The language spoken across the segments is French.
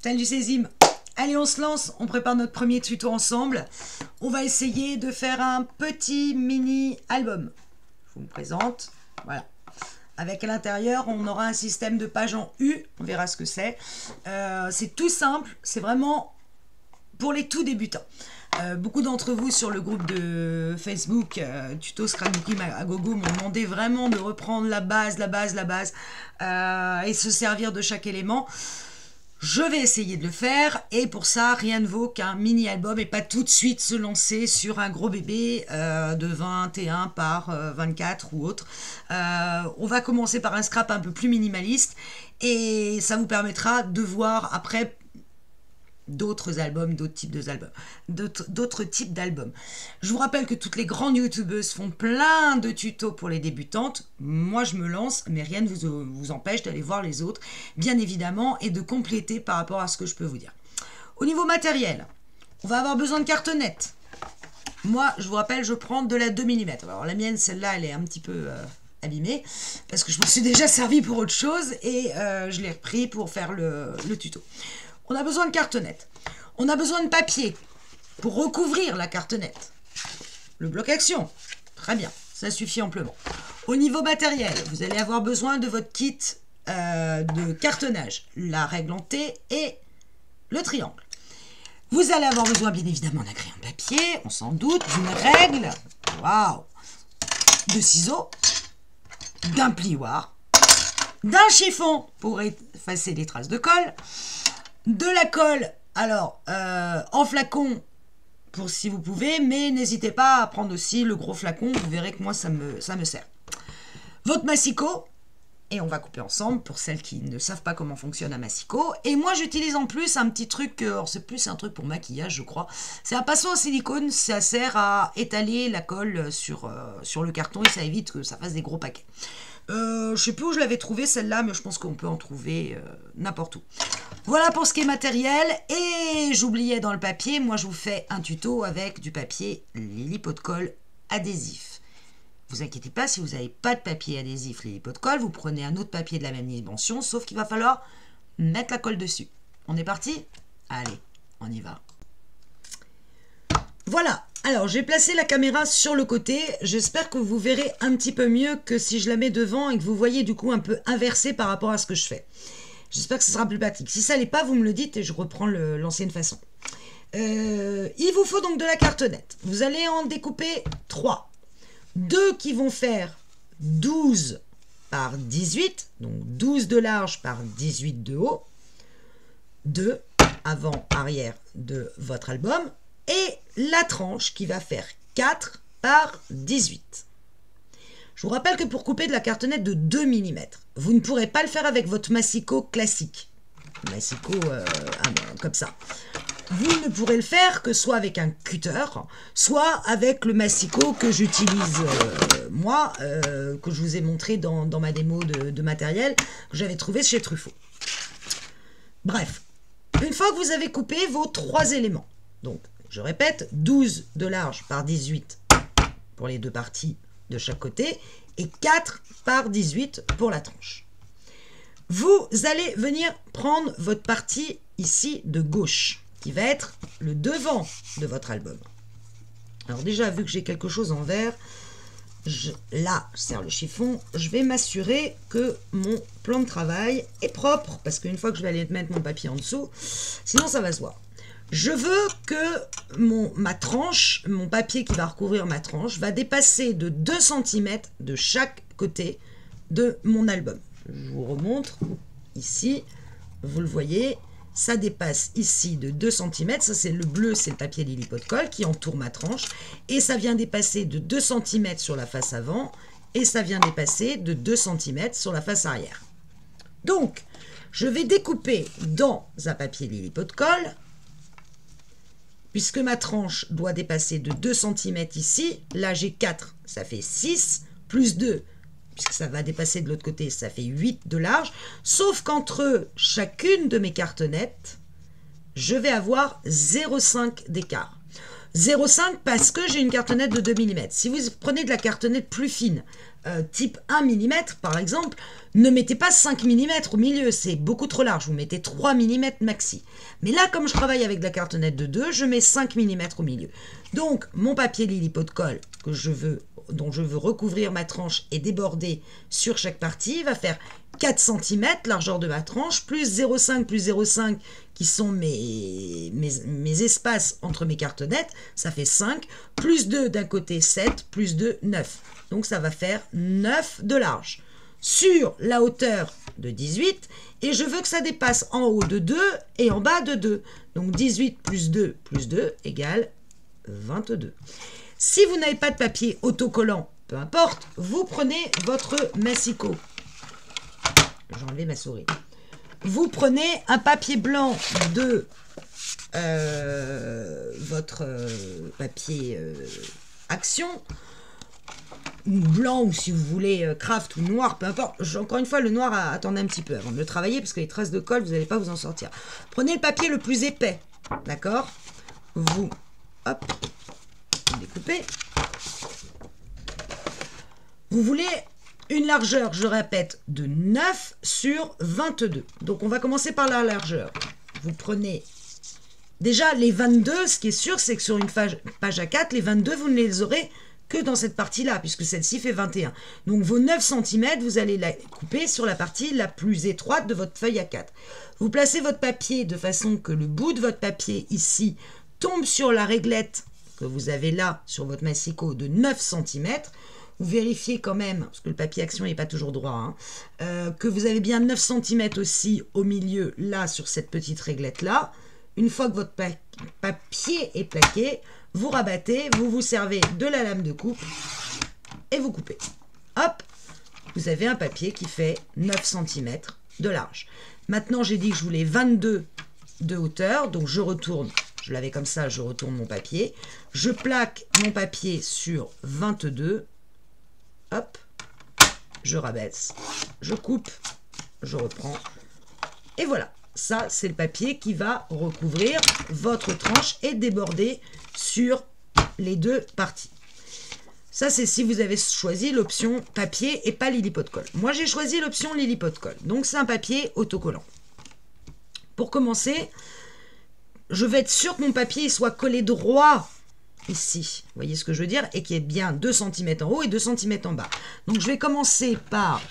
Salut Césime. Allez, on se lance, on prépare notre premier tuto ensemble. On va essayer de faire un petit mini album. Je vous me présente, voilà. Avec à l'intérieur, on aura un système de pages en U, on verra ce que c'est. C'est tout simple, c'est vraiment pour les tout débutants. Beaucoup d'entre vous sur le groupe de Facebook Tuto Scrapbooking à gogo m'ont demandé vraiment de reprendre la base et se servir de chaque élément. Je vais essayer de le faire et pour ça, rien ne vaut qu'un mini-album et pas tout de suite se lancer sur un gros bébé de 21 par 24 ou autre. On va commencer par un scrap un peu plus minimaliste et ça vous permettra de voir après d'autres albums, d'autres types d'albums. Je vous rappelle que toutes les grandes youtubeuses font plein de tutos pour les débutantes. Moi, je me lance, mais rien ne vous empêche d'aller voir les autres, bien évidemment, et de compléter par rapport à ce que je peux vous dire. Au niveau matériel, on va avoir besoin de cartonnettes. Moi, je vous rappelle, je prends de la 2 mm. Alors, la mienne, celle-là, elle est un petit peu abîmée, parce que je m'en suis déjà servi pour autre chose, et je l'ai repris pour faire le tuto. On a besoin de cartonnettes. On a besoin de papier pour recouvrir la cartonnette. Le bloc-action, très bien, ça suffit amplement. Au niveau matériel, vous allez avoir besoin de votre kit de cartonnage, la règle en T et le triangle. Vous allez avoir besoin bien évidemment d'un crayon de papier, on s'en doute, d'une règle, waouh, de ciseaux, d'un plioir, d'un chiffon pour effacer les traces de colle, de la colle, alors en flacon pour si vous pouvez, mais n'hésitez pas à prendre aussi le gros flacon, vous verrez que moi ça me sert. Votre massicot, et on va couper ensemble pour celles qui ne savent pas comment fonctionne un massicot. Et moi j'utilise en plus un petit truc, alors c'est plus un truc pour maquillage je crois, c'est un pinceau en silicone, ça sert à étaler la colle sur le carton et ça évite que ça fasse des gros paquets. Je sais plus où je l'avais trouvé celle-là, mais je pense qu'on peut en trouver n'importe où. Voilà pour ce qui est matériel. Et j'oubliais dans le papier, moi je vous fais un tuto avec du papier Lily Pot de Colle adhésif. Vous inquiétez pas, si vous n'avez pas de papier adhésif Lily Pot de Colle, vous prenez un autre papier de la même dimension, sauf qu'il va falloir mettre la colle dessus. On est parti? Allez, on y va. Voilà, alors j'ai placé la caméra sur le côté, j'espère que vous verrez un petit peu mieux que si je la mets devant et que vous voyez du coup un peu inversé par rapport à ce que je fais. J'espère que ce sera plus pratique. Si ça l'est pas, vous me le dites et je reprends l'ancienne façon. Il vous faut donc de la cartonnette. Vous allez en découper 3. 2 qui vont faire 12 par 18, donc 12 de large par 18 de haut. 2 avant-arrière de votre album. Et la tranche qui va faire 4 par 18. Je vous rappelle que pour couper de la cartonnette de 2 mm, vous ne pourrez pas le faire avec votre massicot classique. Massicot comme ça. Vous ne pourrez le faire que soit avec un cutter, soit avec le massicot que j'utilise moi, que je vous ai montré dans ma démo de matériel que j'avais trouvé chez Truffaut. Bref, une fois que vous avez coupé vos 3 éléments, donc je répète, 12 de large par 18 pour les deux parties de chaque côté et 4 par 18 pour la tranche. Vous allez venir prendre votre partie ici de gauche, qui va être le devant de votre album. Alors déjà, vu que j'ai quelque chose en vert, là, je serre le chiffon, je vais m'assurer que mon plan de travail est propre, parce qu'une fois que je vais aller mettre mon papier en dessous, sinon ça va se voir. Je veux que ma tranche, mon papier qui va recouvrir ma tranche, va dépasser de 2 cm de chaque côté de mon album. Je vous remontre ici, vous le voyez, ça dépasse ici de 2 cm, ça c'est le bleu, c'est le papier Lily Pot de Colle qui entoure ma tranche, et ça vient dépasser de 2 cm sur la face avant, et ça vient dépasser de 2 cm sur la face arrière. Donc, je vais découper dans un papier Lily Pot de Colle. Puisque ma tranche doit dépasser de 2 cm ici, là j'ai 4, ça fait 6, plus 2, puisque ça va dépasser de l'autre côté, ça fait 8 de large, sauf qu'entre chacune de mes cartonnettes, je vais avoir 0,5 d'écart. 0,5 parce que j'ai une cartonnette de 2 mm. Si vous prenez de la cartonnette plus fine, type 1 mm par exemple, ne mettez pas 5 mm au milieu, c'est beaucoup trop large, vous mettez 3 mm maxi. Mais là, comme je travaille avec de la cartonnette de 2, je mets 5 mm au milieu. Donc, mon papier Lily Pot de colle dont je veux recouvrir ma tranche et déborder sur chaque partie va faire 4 cm, largeur de ma tranche, plus 0,5 plus 0,5 qui sont mes espaces entre mes cartonnettes, ça fait 5, plus 2 d'un côté 7, plus 2, 9. Donc ça va faire 9 de large sur la hauteur de 18 et je veux que ça dépasse en haut de 2 et en bas de 2. Donc 18 plus 2 égale 22. Si vous n'avez pas de papier autocollant, peu importe, vous prenez votre massicot. J'ai enlevé ma souris. Vous prenez un papier blanc de votre papier Action, ou blanc, ou si vous voulez craft ou noir, peu importe. Encore une fois, le noir, attendez un petit peu avant de le travailler, parce que les traces de colle, vous n'allez pas vous en sortir. Prenez le papier le plus épais, d'accord? Vous, hop, découpez. Vous voulez une largeur, je répète, de 9 sur 22. Donc, on va commencer par la largeur. Vous prenez déjà les 22, ce qui est sûr, c'est que sur une page A4, les 22, vous ne les aurez que dans cette partie-là, puisque celle-ci fait 21. Donc, vos 9 cm, vous allez la couper sur la partie la plus étroite de votre feuille A4. Vous placez votre papier de façon que le bout de votre papier, ici, tombe sur la réglette que vous avez là, sur votre massicot, de 9 cm. Vous vérifiez quand même, parce que le papier Action n'est pas toujours droit, que vous avez bien 9 cm aussi au milieu, là, sur cette petite réglette-là. Une fois que votre papier est plaqué, vous rabattez, vous vous servez de la lame de coupe et vous coupez. Hop, vous avez un papier qui fait 9 cm de large. Maintenant, j'ai dit que je voulais 22 de hauteur, donc je retourne, je l'avais comme ça, je retourne mon papier. Je plaque mon papier sur 22. Hop, je rabaisse, je coupe, je reprends. Et voilà, ça c'est le papier qui va recouvrir votre tranche et déborder sur les deux parties. Ça c'est si vous avez choisi l'option papier et pas Lily Pot de colle. Moi j'ai choisi l'option Lily Pot de colle, donc c'est un papier autocollant. Pour commencer, je vais être sûr que mon papier soit collé droit ici, vous voyez ce que je veux dire, et qui est bien 2 cm en haut et 2 cm en bas. Donc je vais commencer par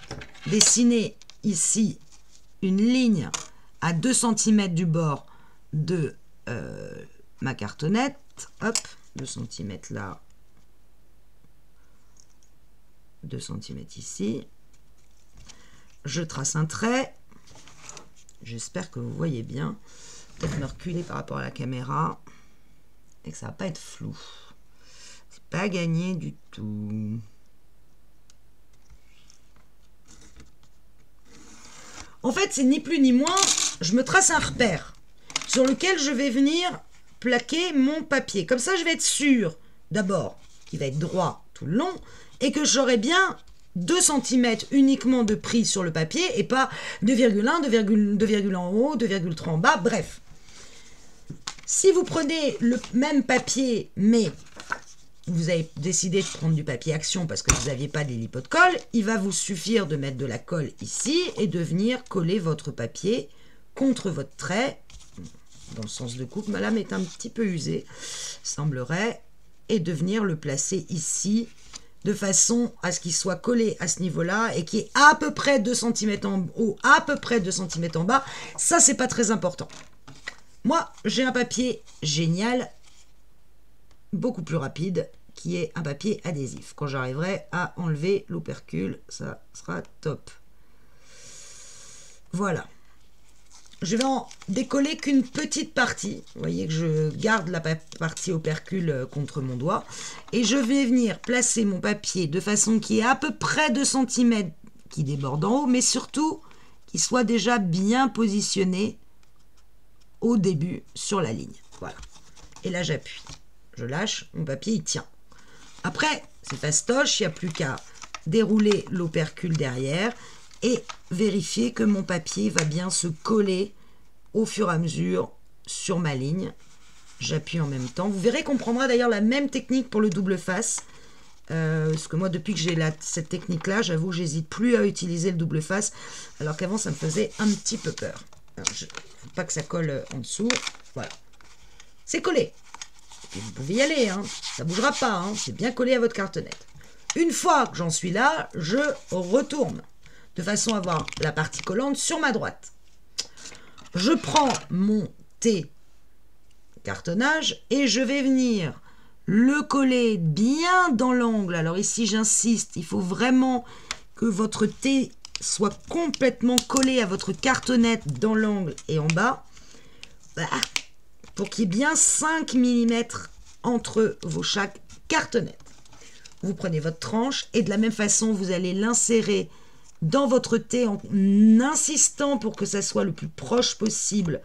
dessiner ici une ligne à 2 cm du bord de ma cartonnette. Hop, 2 cm là, 2 cm ici. Je trace un trait. J'espère que vous voyez bien. Peut-être me reculer par rapport à la caméra. Et que ça va pas être flou. C'est pas gagné du tout. En fait, c'est ni plus ni moins, je me trace un repère sur lequel je vais venir plaquer mon papier. Comme ça, je vais être sûr, d'abord, qu'il va être droit tout le long et que j'aurai bien 2 cm uniquement de prise sur le papier et pas 2,1, 2,1 en haut, 2,3 en bas, bref. Si vous prenez le même papier, mais vous avez décidé de prendre du papier Action parce que vous n'aviez pas de Lily Pot de colle, il va vous suffire de mettre de la colle ici et de venir coller votre papier contre votre trait, dans le sens de coupe. Ma lame est un petit peu usée, semblerait, et de venir le placer ici de façon à ce qu'il soit collé à ce niveau-là et qu'il y ait à peu près 2 cm en haut, à peu près 2 cm en bas. Ça, c'est pas très important. Moi, j'ai un papier génial, beaucoup plus rapide, qui est un papier adhésif. Quand j'arriverai à enlever l'opercule, ça sera top. Voilà. Je vais en décoller qu'une petite partie. Vous voyez que je garde la partie opercule contre mon doigt. Et je vais venir placer mon papier de façon qu'il y ait à peu près 2 cm qui déborde en haut, mais surtout qu'il soit déjà bien positionné au début sur la ligne. Voilà. Et là, j'appuie. Je lâche, mon papier, il tient. Après, c'est fastoche, il n'y a plus qu'à dérouler l'opercule derrière et vérifier que mon papier va bien se coller au fur et à mesure sur ma ligne. J'appuie en même temps. Vous verrez qu'on prendra d'ailleurs la même technique pour le double face. Parce que moi, depuis que j'ai cette technique-là, j'avoue, j'hésite plus à utiliser le double face, alors qu'avant, ça me faisait un petit peu peur. Il ne faut pas que ça colle en dessous. Voilà. C'est collé. Et puis, vous pouvez y aller, hein. Ça ne bougera pas, hein. C'est bien collé à votre cartonnette. Une fois que j'en suis là, je retourne, de façon à avoir la partie collante sur ma droite. Je prends mon T-cartonnage et je vais venir le coller bien dans l'angle. Alors ici, j'insiste, il faut vraiment que votre T soit complètement collé à votre cartonnette dans l'angle et en bas, pour qu'il y ait bien 5 mm entre chaque cartonnette. Vous prenez votre tranche et de la même façon, vous allez l'insérer dans votre T en insistant pour que ça soit le plus proche possible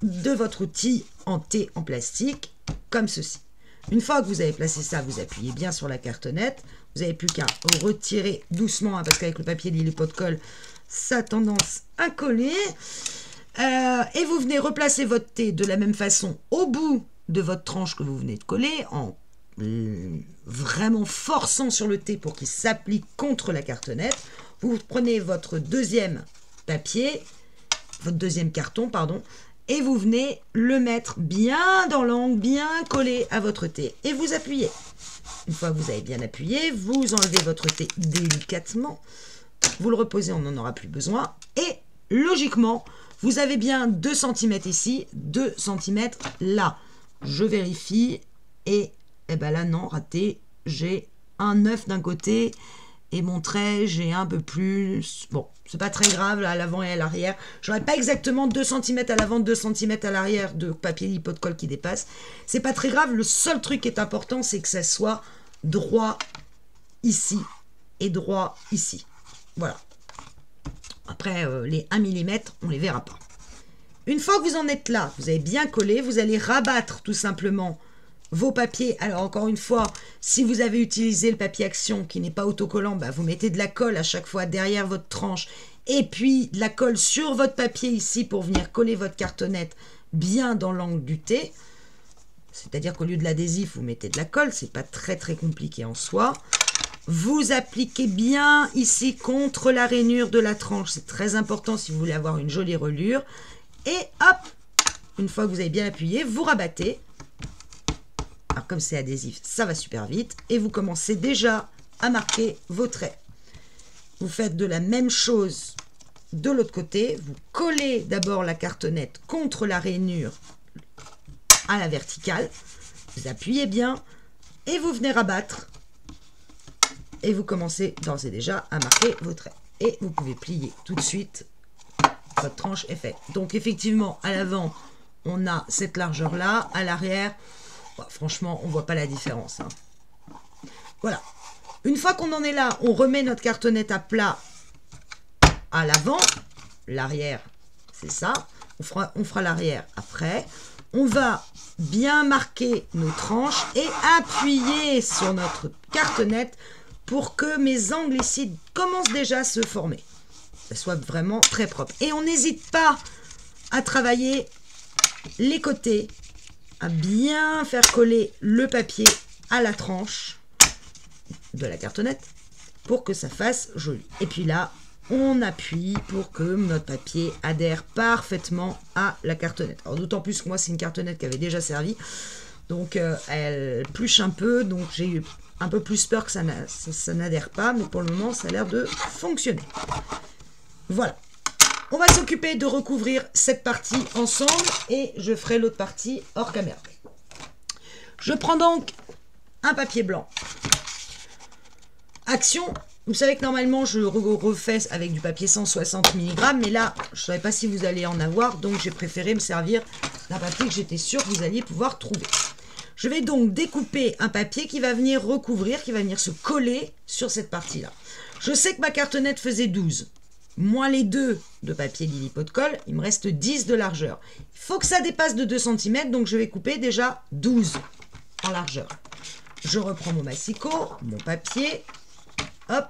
de votre outil en T en plastique, comme ceci. Une fois que vous avez placé ça, vous appuyez bien sur la cartonnette. Vous n'avez plus qu'à retirer doucement, hein, parce qu'avec le papier Lily Pot de Colle, ça a tendance à coller. Et vous venez replacer votre T de la même façon au bout de votre tranche que vous venez de coller, en vraiment forçant sur le T pour qu'il s'applique contre la cartonnette. Vous prenez votre deuxième papier, votre deuxième carton, pardon, et vous venez le mettre bien dans l'angle, bien collé à votre T, et vous appuyez. Une fois que vous avez bien appuyé, vous enlevez votre T délicatement, vous le reposez, on n'en aura plus besoin, et logiquement, vous avez bien 2 cm ici, 2 cm là. Je vérifie, et ben là, non, raté, j'ai un 9 d'un côté, et mon trait, j'ai un peu plus. Bon, c'est pas très grave, là, à l'avant et à l'arrière. J'aurais pas exactement 2 cm à l'avant, 2 cm à l'arrière de papier Lily Pot de Colle qui dépasse. C'est pas très grave, le seul truc qui est important, c'est que ça soit droit ici et droit ici. Voilà. Après, les 1 mm, on les verra pas. Une fois que vous en êtes là, vous avez bien collé, vous allez rabattre tout simplement vos papiers. Alors encore une fois, si vous avez utilisé le papier Action qui n'est pas autocollant, bah, vous mettez de la colle à chaque fois derrière votre tranche et puis de la colle sur votre papier ici pour venir coller votre cartonnette bien dans l'angle du T. C'est-à-dire qu'au lieu de l'adhésif, vous mettez de la colle, c'est pas très compliqué en soi. Vous appliquez bien ici contre la rainure de la tranche, c'est très important si vous voulez avoir une jolie reliure. Et hop, une fois que vous avez bien appuyé, vous rabattez. Alors comme c'est adhésif, ça va super vite. Et vous commencez déjà à marquer vos traits. Vous faites de la même chose de l'autre côté. Vous collez d'abord la cartonnette contre la rainure à la verticale. Vous appuyez bien et vous venez rabattre. Et vous commencez d'ores et déjà à marquer vos traits. Et vous pouvez plier tout de suite. Votre tranche est faite. Donc effectivement, à l'avant, on a cette largeur-là. À l'arrière, franchement, on ne voit pas la différence. Hein. Voilà. Une fois qu'on en est là, on remet notre cartonnette à plat à l'avant. L'arrière, c'est ça. On fera l'arrière après. On va bien marquer nos tranches et appuyer sur notre cartonnette pour que mes angles ici commencent déjà à se former. Ça soit vraiment très propre. Et on n'hésite pas à travailler les côtés, à bien faire coller le papier à la tranche de la cartonnette pour que ça fasse joli. Et puis là, on appuie pour que notre papier adhère parfaitement à la cartonnette. Alors d'autant plus que moi, c'est une cartonnette qui avait déjà servi. Donc elle pluche un peu, donc j'ai eu un peu plus peur que ça n'adhère pas. Mais pour le moment, ça a l'air de fonctionner. Voilà, on va s'occuper de recouvrir cette partie ensemble et je ferai l'autre partie hors caméra. Je prends donc un papier blanc. Action, vous savez que normalement je refais avec du papier 160 mg, mais là je ne savais pas si vous allez en avoir, donc j'ai préféré me servir d'un papier que j'étais sûre que vous alliez pouvoir trouver. Je vais donc découper un papier qui va venir recouvrir, qui va venir se coller sur cette partie-là. Je sais que ma cartonnette faisait 12. Moins les 2 de papier Lily Pot de Colle, il me reste 10 de largeur. Il faut que ça dépasse de 2 cm, donc je vais couper déjà 12 en largeur. Je reprends mon massicot, mon papier, hop,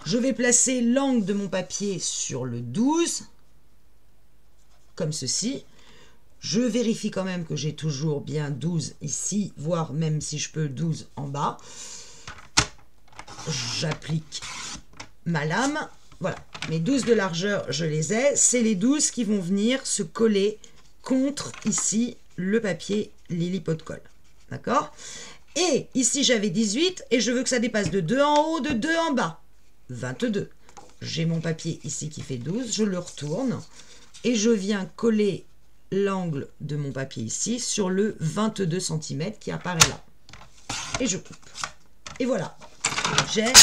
je vais placer l'angle de mon papier sur le 12, comme ceci. Je vérifie quand même que j'ai toujours bien 12 ici, voire même si je peux 12 en bas. J'applique ma lame. Voilà, mes 12 de largeur, je les ai. C'est les 12 qui vont venir se coller contre ici le papier Lily Pot de Colle. D'accord? Et ici, j'avais 18 et je veux que ça dépasse de 2 en haut, de 2 en bas. 22. J'ai mon papier ici qui fait 12. Je le retourne et je viens coller l'angle de mon papier ici sur le 22 cm qui apparaît là. Et je coupe. Et voilà. J'ai...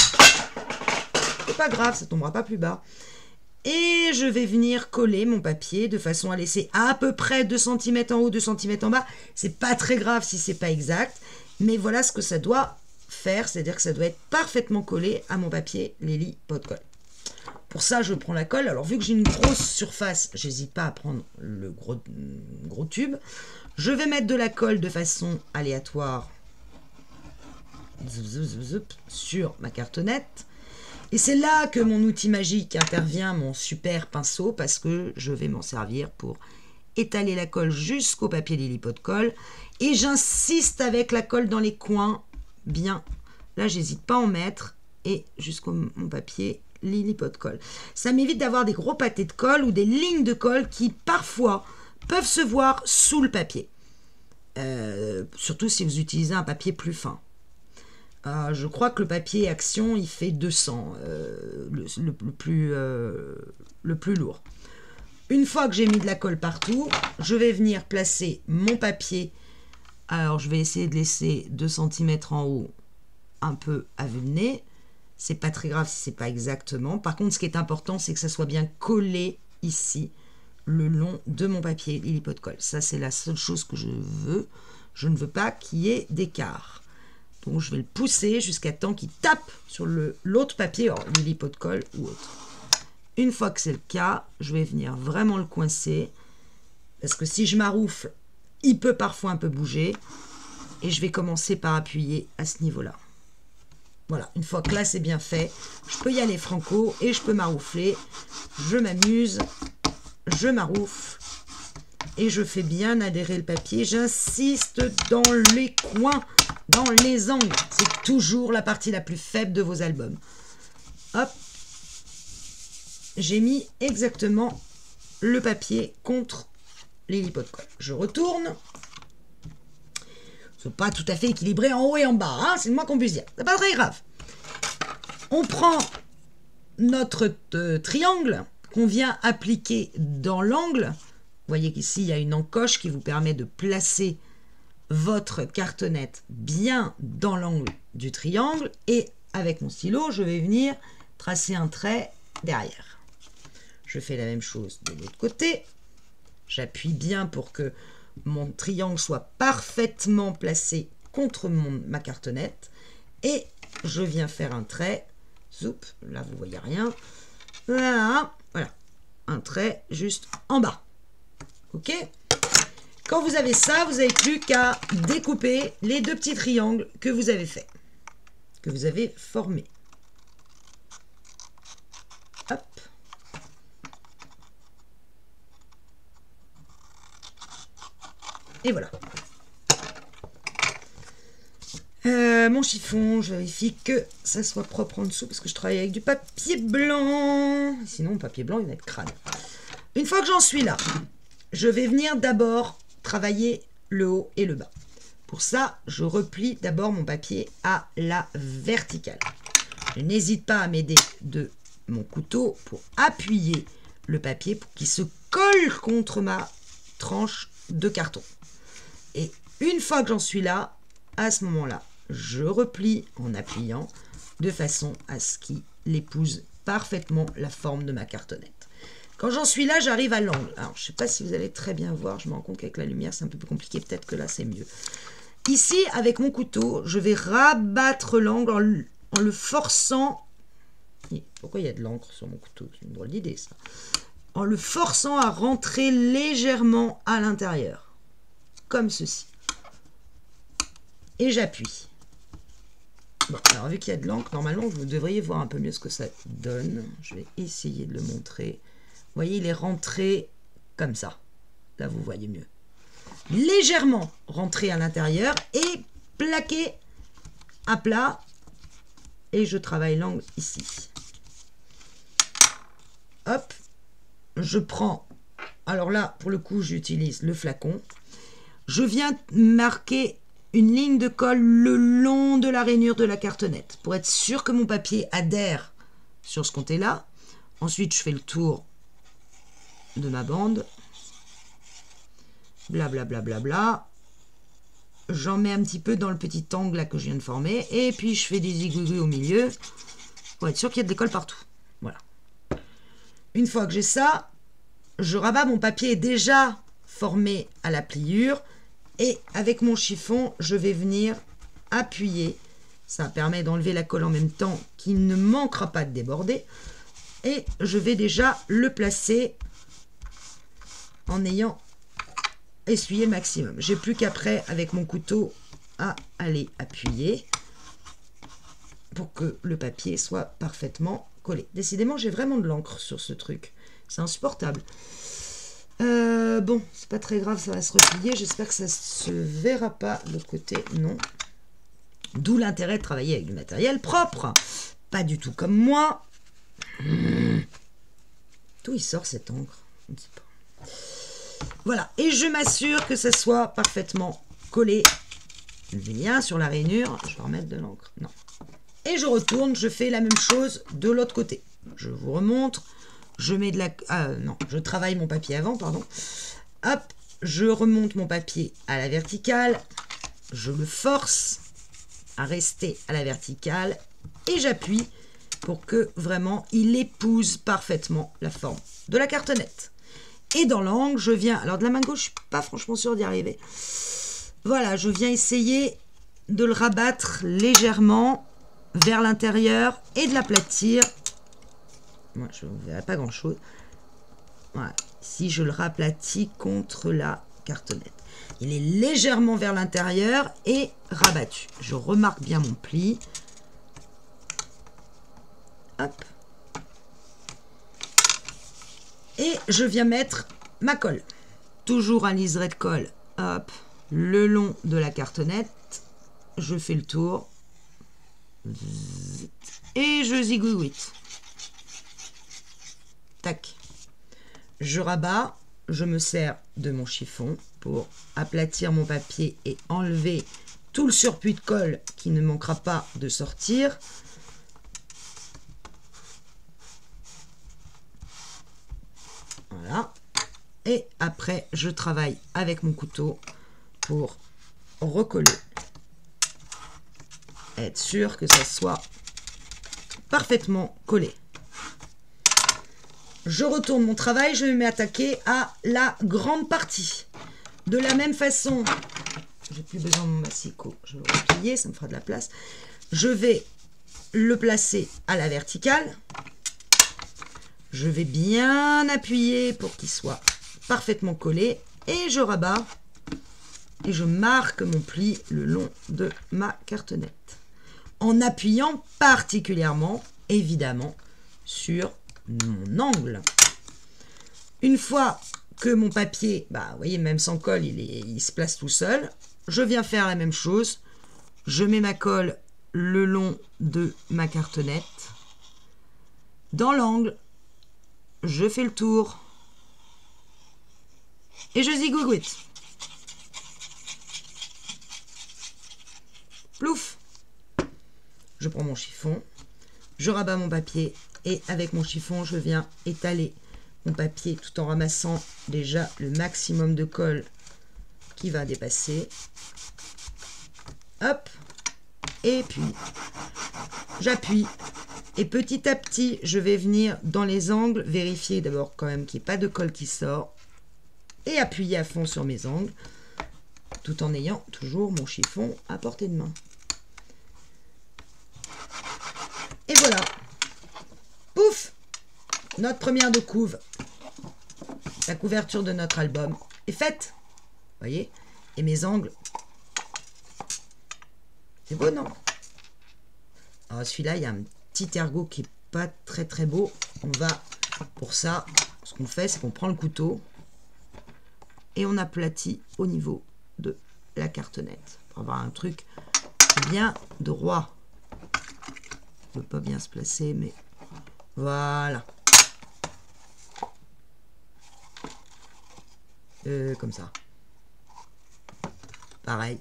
C'est pas grave, ça tombera pas plus bas. Et je vais venir coller mon papier de façon à laisser à peu près 2 cm en haut, 2 cm en bas. C'est pas très grave si c'est pas exact. Mais voilà ce que ça doit faire. C'est-à-dire que ça doit être parfaitement collé à mon papier Lily Pot de Colle. Pour ça, je prends la colle. Alors, vu que j'ai une grosse surface, j'hésite pas à prendre le gros tube. Je vais mettre de la colle de façon aléatoire sur ma cartonnette. Et c'est là que mon outil magique intervient, mon super pinceau, parce que je vais m'en servir pour étaler la colle jusqu'au papier Lily Pot de Colle. Et j'insiste avec la colle dans les coins, bien. Là, j'hésite pas à en mettre. Et jusqu'au mon papier Lily Pot de Colle. Ça m'évite d'avoir des gros pâtés de colle ou des lignes de colle qui, parfois, peuvent se voir sous le papier. Surtout si vous utilisez un papier plus fin. Je crois que le papier Action, il fait 200, le plus lourd. Une fois que j'ai mis de la colle partout, je vais venir placer mon papier. Alors, je vais essayer de laisser 2 cm en haut, un peu à vue de nez. C'est pas très grave si c'est pas exactement. Par contre, ce qui est important, c'est que ça soit bien collé ici, le long de mon papier Lily Pot de Colle. Ça, c'est la seule chose que je veux. Je ne veux pas qu'il y ait d'écart. Donc, je vais le pousser jusqu'à temps qu'il tape sur l'autre papier, Lily Pot de Colle ou autre. Une fois que c'est le cas, je vais venir vraiment le coincer. Parce que si je maroufle, il peut parfois un peu bouger. Et je vais commencer par appuyer à ce niveau-là. Voilà, une fois que là c'est bien fait, je peux y aller franco et je peux maroufler. Je m'amuse, je maroufle. Et je fais bien adhérer le papier. J'insiste dans les coins, dans les angles. C'est toujours la partie la plus faible de vos albums. Hop. J'ai mis exactement le papier contre Lily Pot de Colle. Je retourne. C'est pas tout à fait équilibré en haut et en bas. Hein, c'est le moins qu'on puisse dire. C'est pas très grave. On prend notre triangle qu'on vient appliquer dans l'angle. Vous voyez qu'ici, il y a une encoche qui vous permet de placer votre cartonnette bien dans l'angle du triangle. Et avec mon stylo, je vais venir tracer un trait derrière. Je fais la même chose de l'autre côté. J'appuie bien pour que mon triangle soit parfaitement placé contre ma cartonnette. Et je viens faire un trait. Zoup, là, vous voyez rien. Voilà, voilà. Un trait juste en bas. OK? Quand vous avez ça, vous n'avez plus qu'à découper les 2 petits triangles que vous avez faits, que vous avez formés. Hop. Et voilà. Mon chiffon, je vérifie que ça soit propre en dessous parce que je travaille avec du papier blanc. Sinon, le papier blanc, il va être crade. Une fois que j'en suis là, je vais venir d'abord travailler le haut et le bas. Pour ça, je replie d'abord mon papier à la verticale. Je n'hésite pas à m'aider de mon couteau pour appuyer le papier pour qu'il se colle contre ma tranche de carton. Et une fois que j'en suis là, à ce moment-là, je replie en appuyant de façon à ce qu'il épouse parfaitement la forme de ma cartonnette. Quand j'en suis là, j'arrive à l'angle. Alors, je ne sais pas si vous allez très bien voir. Je me rends compte qu'avec la lumière, c'est un peu plus compliqué. Peut-être que là, c'est mieux. Ici, avec mon couteau, je vais rabattre l'angle en le forçant. Pourquoi il y a de l'encre sur mon couteau? C'est une drôle d'idée, ça. En le forçant à rentrer légèrement à l'intérieur. Comme ceci. Et j'appuie. Bon, alors vu qu'il y a de l'encre, normalement, vous devriez voir un peu mieux ce que ça donne. Je vais essayer de le montrer. Vous voyez, il est rentré comme ça. Là, vous voyez mieux. légèrement rentrer à l'intérieur et plaquer à plat. Et je travaille l'angle ici. Hop, je prends, alors là, pour le coup, j'utilise le flacon. Je viens marquer une ligne de colle le long de la rainure de la cartonnette pour être sûr que mon papier adhère sur ce côté-là. Ensuite, je fais le tour de ma bande. Blablabla. Bla, bla, bla. J'en mets un petit peu dans le petit angle là que je viens de former. Et puis, je fais des zigouigouis au milieu pour être sûr qu'il y a de l'école partout. Voilà. Une fois que j'ai ça, je rabats. Mon papier est déjà formé à la pliure. Et avec mon chiffon, je vais venir appuyer. Ça permet d'enlever la colle en même temps, qui ne manquera pas de déborder. Et je vais déjà le placer en ayant essuyé le maximum. J'ai plus qu'après, avec mon couteau, à aller appuyer pour que le papier soit parfaitement collé. Décidément, j'ai vraiment de l'encre sur ce truc. C'est insupportable. Bon, c'est pas très grave, ça va se replier. J'espère que ça se verra pas de l'autre côté. Non. D'où l'intérêt de travailler avec du matériel propre. Pas du tout comme moi. D'où il sort cette encre? Je ne sais pas. Voilà. Et je m'assure que ça soit parfaitement collé bien sur la rainure. Je vais remettre de l'encre. Non. Et je retourne. Je fais la même chose de l'autre côté. Je vous remontre. Je mets de la... non, je travaille mon papier avant, pardon. Hop, je remonte mon papier à la verticale. Je le force à rester à la verticale. Et j'appuie pour que vraiment il épouse parfaitement la forme de la cartonnette. Et dans l'angle, je viens... Alors de la main gauche, je ne suis pas franchement sûre d'y arriver. Voilà, je viens essayer de le rabattre légèrement vers l'intérieur et de l'aplatir. Moi, je ne verrai pas grand-chose. Voilà. Si je le raplatis contre la cartonnette. Il est légèrement vers l'intérieur et rabattu. Je remarque bien mon pli. Hop. Et je viens mettre ma colle. Toujours un liseré de colle. Hop. Le long de la cartonnette. Je fais le tour. Et je zigouille-ouite. Tac. Je rabats, je me sers de mon chiffon pour aplatir mon papier et enlever tout le surplus de colle qui ne manquera pas de sortir. Voilà. Et après, je travaille avec mon couteau pour recoller. Être sûr que ça soit parfaitement collé. Je retourne mon travail, je vais m'attaquer à la grande partie. De la même façon, j'ai plus besoin de mon massicot, je vais le replier, ça me fera de la place. Je vais le placer à la verticale. Je vais bien appuyer pour qu'il soit parfaitement collé. Et je rabats et je marque mon pli le long de ma cartonnette. En appuyant particulièrement, évidemment, sur mon angle. Une fois que mon papier, vous voyez, même sans colle, il se place tout seul, je viens faire la même chose. Je mets ma colle le long de ma cartonnette. Dans l'angle, je fais le tour. Et je zigouigouite. Plouf. Je prends mon chiffon. Je rabats mon papier. Et avec mon chiffon, je viens étaler mon papier tout en ramassant déjà le maximum de colle qui va dépasser. Hop. Et puis, j'appuie. Et petit à petit, je vais venir dans les angles, vérifier d'abord quand même qu'il n'y ait pas de colle qui sort. Et appuyer à fond sur mes angles, tout en ayant toujours mon chiffon à portée de main. Et voilà. Pouf! Notre première de couve, la couverture de notre album est faite. Vous voyez? Et mes angles. C'est beau, non? Alors celui-là, il y a un petit ergot qui n'est pas très très beau. On va, pour ça, ce qu'on fait, c'est qu'on prend le couteau. et on aplatit au niveau de la cartonnette pour avoir un truc bien droit. Il ne peut pas bien se placer, mais voilà. Comme ça. Pareil,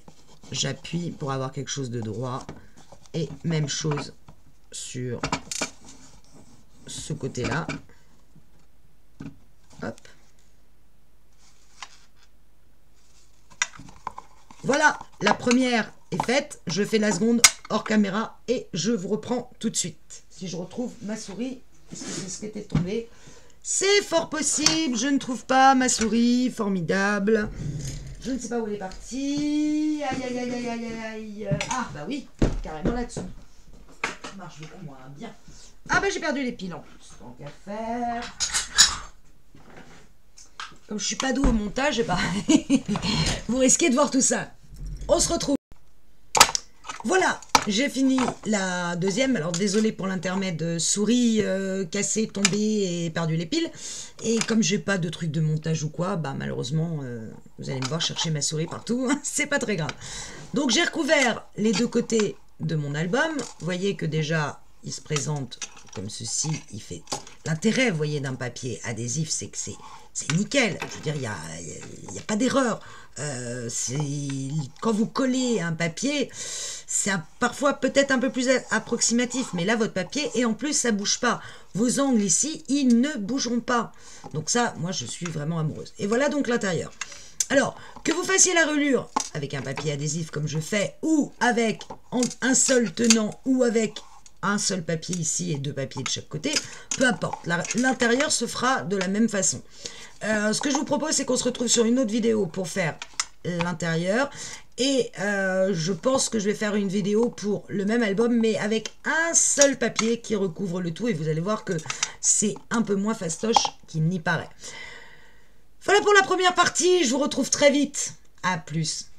j'appuie pour avoir quelque chose de droit. Et même chose sur ce côté-là. Hop. Voilà, la première est faite. Je fais la seconde hors caméra et je vous reprends tout de suite. Si je retrouve ma souris, est-ce que c'est ce qui était tombé? C'est fort possible, je ne trouve pas ma souris, formidable. Je ne sais pas où elle est partie. Aïe, aïe, aïe, aïe, aïe, aïe. Ah, bah oui, carrément là-dessous. Ça marche beaucoup moins bien. Ah, bah j'ai perdu les piles en plus. Tant qu'à faire. Comme je suis pas doux au montage, bah, vous risquez de voir tout ça. On se retrouve. Voilà, j'ai fini la deuxième. Alors désolé pour l'intermède, souris cassée, tombée et perdu les piles. Et comme j'ai pas de truc de montage ou quoi, bah malheureusement, vous allez me voir chercher ma souris partout. C'est pas très grave. Donc j'ai recouvert les deux côtés de mon album. Vous voyez que déjà, il se présente comme ceci. Il fait l'intérêt, vous voyez, d'un papier adhésif, c'est que c'est nickel. Je veux dire, il y a pas d'erreur. Quand vous collez un papier, c'est parfois peut-être un peu plus approximatif, mais là votre papier, et en plus ça bouge pas. Vos angles ici, ils ne bougeront pas. Donc ça, moi je suis vraiment amoureuse. Et voilà donc l'intérieur. Alors, que vous fassiez la relure avec un papier adhésif comme je fais, ou avec un seul tenant, ou avec un seul papier ici et deux papiers de chaque côté, peu importe. L'intérieur se fera de la même façon. Ce que je vous propose, c'est qu'on se retrouve sur une autre vidéo pour faire l'intérieur. Et je pense que je vais faire une vidéo pour le même album, mais avec un seul papier qui recouvre le tout. Et vous allez voir que c'est un peu moins fastoche qu'il n'y paraît. Voilà pour la première partie. Je vous retrouve très vite. À plus.